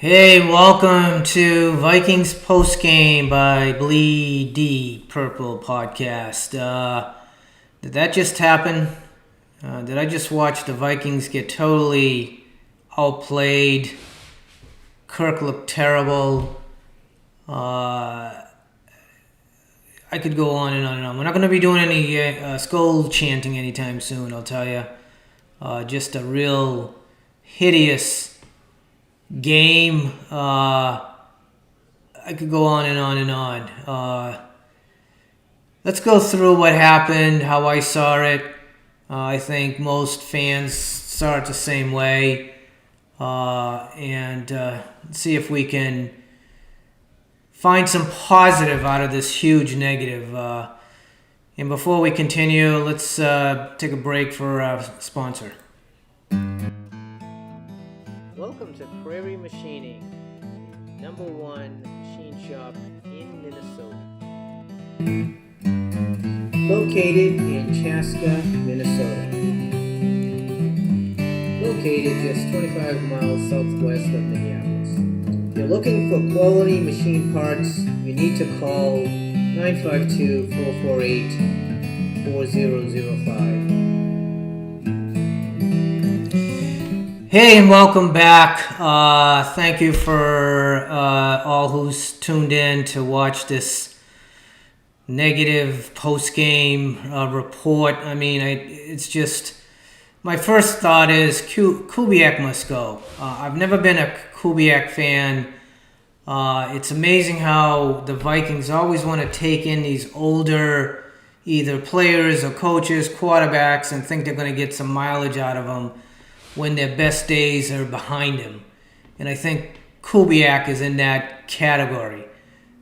Hey, welcome to Vikings Postgame by Bleedy Purple Podcast. Did that just happen? Did I just watch the Vikings get totally outplayed? Kirk looked terrible. I could go on and on and on. We're not going to be doing any skull chanting anytime soon, I'll tell you. Just a real hideous game. I could go on and on and on. Let's go through what happened, how I saw it. I think most fans saw it the same way. And see if we can find some positive out of this huge negative. And before we continue, let's take a break for our sponsor. Welcome to Prairie Machining, #1 machine shop in Minnesota. Located in Chaska, Minnesota. Located just 25 miles southwest of Minneapolis. If you're looking for quality machine parts, you need to call 952-448-4005. Hey, and welcome back. Thank you for all who's tuned in to watch this negative post-game report. I mean, it's just, my first thought is Kubiak must go. I've never been a Kubiak fan. It's amazing how the Vikings always want to take in these older either players or coaches, quarterbacks, and think they're going to get some mileage out of them when their best days are behind him. And I think Kubiak is in that category.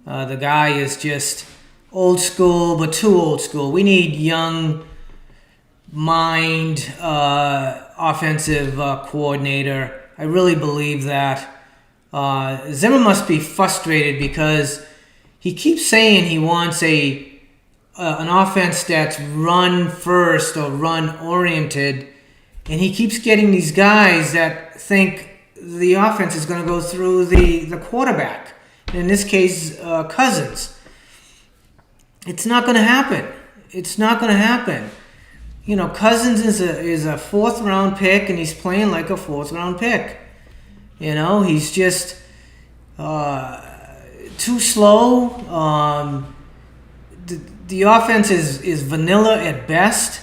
The guy is just old school, but too old school. We need young mind offensive coordinator. I really believe that. Zimmer must be frustrated because he keeps saying he wants an offense that's run first or run oriented. And he keeps getting these guys that think the offense is going to go through the quarterback. In this case, Cousins. It's not going to happen. It's not going to happen. You know, Cousins is a fourth-round pick, and he's playing like a fourth-round pick. You know, he's just too slow. The offense is vanilla at best.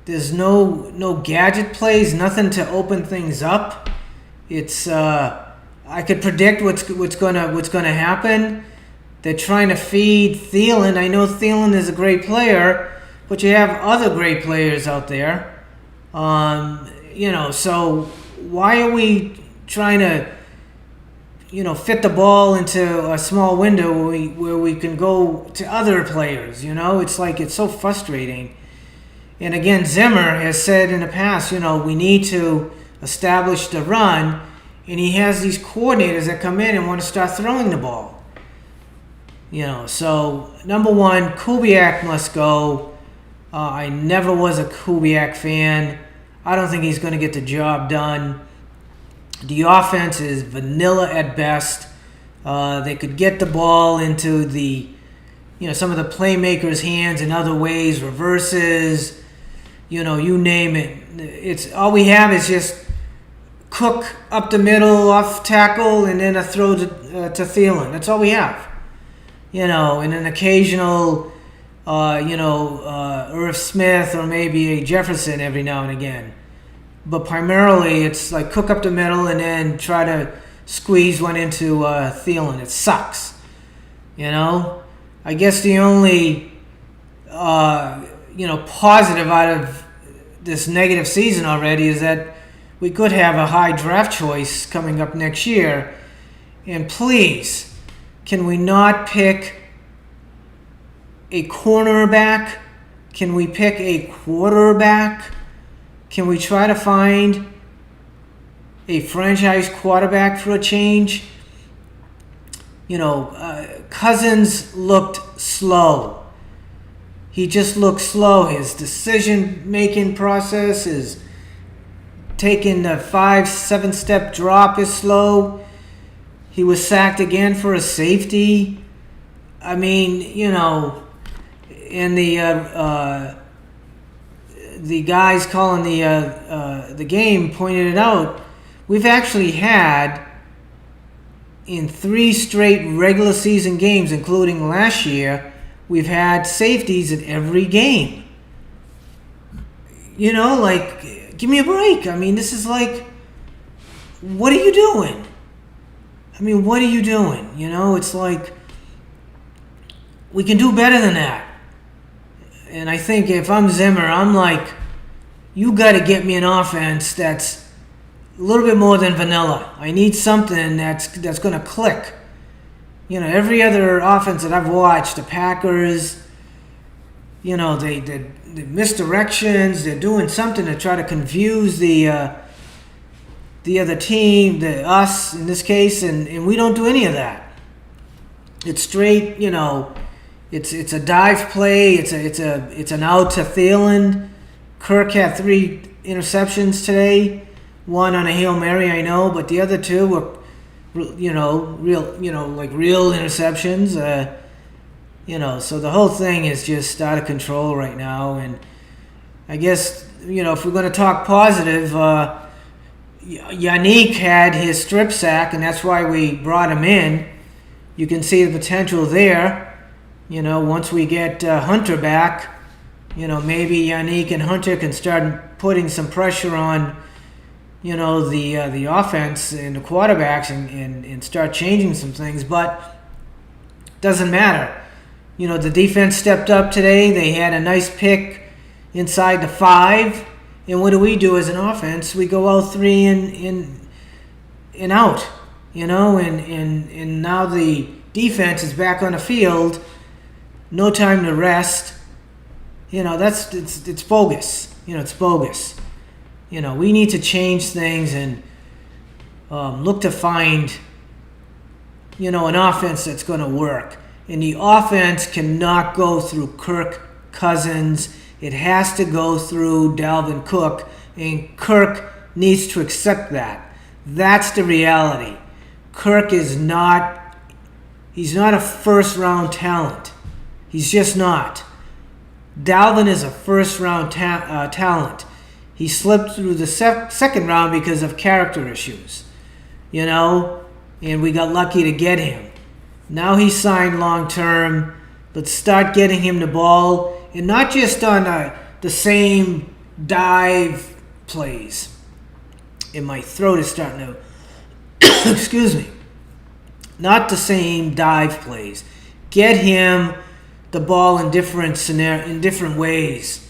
There's no gadget plays, nothing to open things up. It's I could predict what's gonna happen. They're trying to feed Thielen. I know Thielen is a great player, but you have other great players out there. So why are we trying to fit the ball into a small window where we can go to other players? It's like it's so frustrating. And again, Zimmer has said in the past, we need to establish the run, and he has these coordinators that come in and want to start throwing the ball. So number one, Kubiak must go. I never was a Kubiak fan. I don't think he's going to get the job done. The offense is vanilla at best. They could get the ball into the, some of the playmakers' hands in other ways, reverses. You name it. It's all we have is just Cook up the middle, off tackle, and then a throw to Thielen. That's all we have. And an occasional, Irv Smith or maybe a Jefferson every now and again. But primarily, it's like Cook up the middle and then try to squeeze one into Thielen. It sucks. I guess the only positive out of this negative season already is that we could have a high draft choice coming up next year. And please, can we not pick a cornerback? Can we pick a quarterback? Can we try to find a franchise quarterback for a change? Cousins looked slow. He just looks slow. His decision-making process is taking the 5-7 step drop is slow. He was sacked again for a safety. I mean, and the guys calling the game pointed it out. We've actually had, in 3 straight regular season games, including last year, we've had safeties in every game. Give me a break. I mean, this is like, what are you doing? What are you doing? It's like, we can do better than that. And I think if I'm Zimmer, I'm like, you got to get me an offense that's a little bit more than vanilla. I need something that's going to click. Every other offense that I've watched, the Packers, they misdirections. They're doing something to try to confuse the other team, us in this case, and we don't do any of that. It's straight, it's a dive play. It's an out to Thielen. Kirk had 3 interceptions today. 1 on a Hail Mary, I know, but the other 2 were, real interceptions. So the whole thing is just out of control right now. And I guess, if we're going to talk positive, Yannick had his strip sack, and that's why we brought him in. You can see the potential there. Once we get Hunter back, maybe Yannick and Hunter can start putting some pressure on, the offense and the quarterbacks and start changing some things. But doesn't matter. The defense stepped up today. They had a nice pick inside the 5. And what do we do as an offense? We go out 3 and out, and now the defense is back on the field. No time to rest. It's bogus. It's bogus. We need to change things and look to find, an offense that's going to work. And the offense cannot go through Kirk Cousins. It has to go through Dalvin Cook, and Kirk needs to accept that. That's the reality. Kirk is he's not a first-round talent. He's just not. Dalvin is a first-round talent. He slipped through the second round because of character issues, and we got lucky to get him. Now he's signed long-term. Let's start getting him the ball, and not just on the same dive plays. And my throat is starting to, excuse me. Not the same dive plays. Get him the ball in different ways.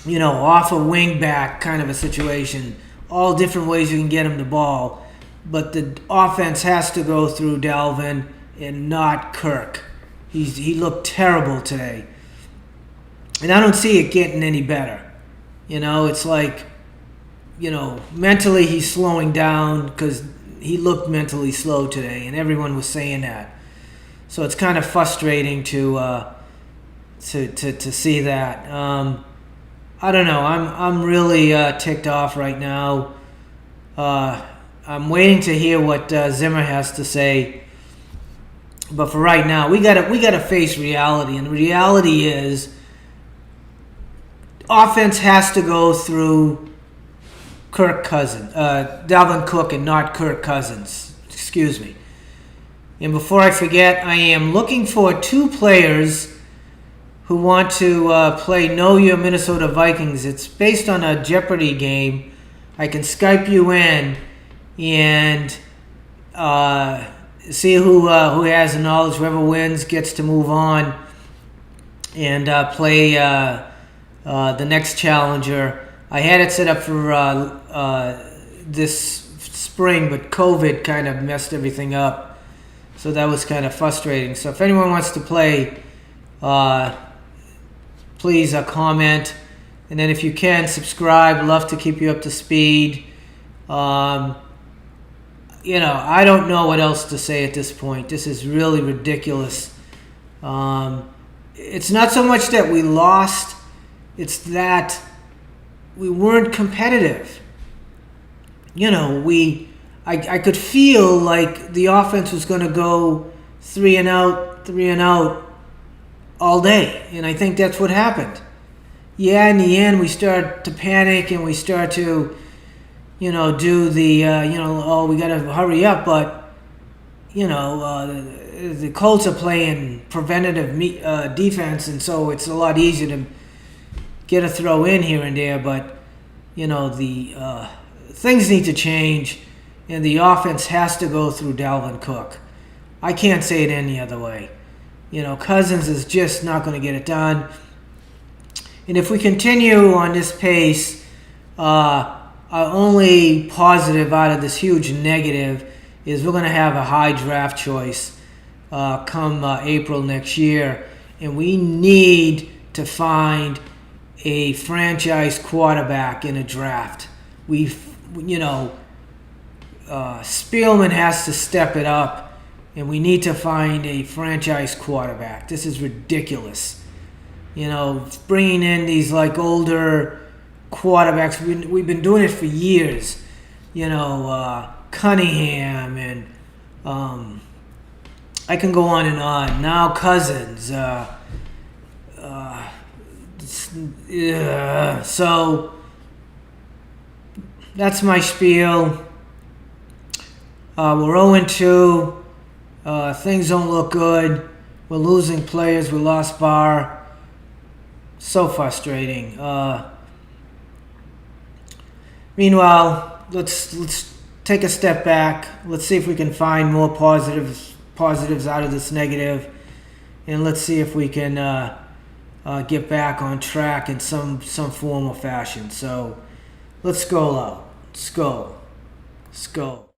Off a wing back kind of a situation. All different ways you can get him the ball. But the offense has to go through Dalvin and not Kirk. He looked terrible today. And I don't see it getting any better. It's like, mentally he's slowing down because he looked mentally slow today, and everyone was saying that. So it's kind of frustrating to see that. I don't know. I'm really ticked off right now. I'm waiting to hear what Zimmer has to say. But for right now, we gotta face reality, and the reality is, offense has to go through Dalvin Cook, and not Kirk Cousins. Excuse me. And before I forget, I am looking for 2 players who want to play Know Your Minnesota Vikings. It's based on a Jeopardy game. I can Skype you in and see who has the knowledge. Whoever wins gets to move on and play the next challenger. I had it set up for this spring, but COVID kind of messed everything up. So that was kind of frustrating. So if anyone wants to play, please comment. And then if you can, subscribe. Love to keep you up to speed. I don't know what else to say at this point. This is really ridiculous. It's not so much that we lost. It's that we weren't competitive. I could feel like the offense was going to go 3 and out all day. And I think that's what happened. Yeah, in the end, we start to panic and we start to, do the, oh, we got to hurry up. But, the Colts are playing preventative defense, and so it's a lot easier to get a throw in here and there. But, the things need to change, and the offense has to go through Dalvin Cook. I can't say it any other way. Cousins is just not going to get it done. And if we continue on this pace, our only positive out of this huge negative is we're going to have a high draft choice come April next year. And we need to find a franchise quarterback in a draft. Spielman has to step it up, and we need to find a franchise quarterback. This is ridiculous. Bringing in these older quarterbacks. We've been doing it for years. Cunningham and I can go on and on. Now Cousins. So that's my spiel. We're 0-2. Things don't look good. We're losing players. We lost Barr. So frustrating. Meanwhile, let's take a step back. Let's see if we can find more positives out of this negative, and let's see if we can get back on track in some form or fashion. So let's go out. Let's go.